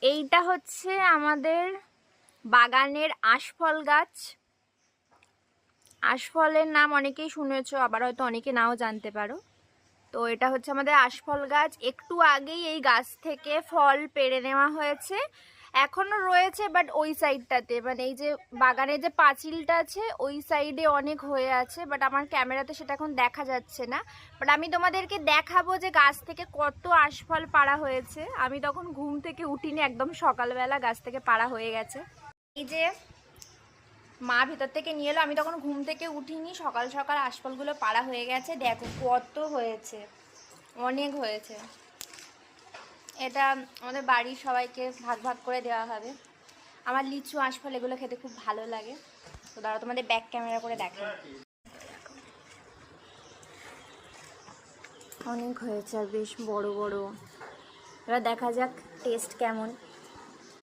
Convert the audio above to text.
এইটা হচ্ছে আমাদের বাগানের আশফল গাছ। আশফলের নাম অনেকেই শুনেছো, আবার হয়তো অনেকে নাও জানতে পারো। তো এটা হচ্ছে আমাদের আশফল গাছ। একটু আগেই এই গাছ থেকে ফল পেড়ে নেওয়া হয়েছে, এখনো রয়েছে, বাট ওই সাইডটাতে, মানে এই যে বাগানের যে পাঁচিলটা আছে ওই সাইডে অনেক হয়ে আছে, বাট আমার ক্যামেরাতে সেটা এখন দেখা যাচ্ছে না। বাট আমি তোমাদেরকে দেখাবো যে গাছ থেকে কত আশফল পাড়া হয়েছে। আমি তখন ঘুম থেকে উঠিনি, একদম সকালবেলা গাছ থেকে পাড়া হয়ে গেছে। এই যে মা ভিতর থেকে নিয়ে এলো, আমি তখন ঘুম থেকে উঠিনি, সকাল সকাল আশফলগুলো পাড়া হয়ে গেছে। দেখো কত হয়েছে, অনেক হয়েছে। এটা আমাদের বাড়ির সবাইকে ভাগ ভাগ করে দেওয়া হবে। আমার লিচু আশফল এগুলো খেতে খুব ভালো লাগে। তো দাঁড়াও তোমাদের ব্যাক ক্যামেরা করে দেখো, অনেক হয়েছে আর বেশ বড় বড়। এবার দেখা যাক টেস্ট কেমন।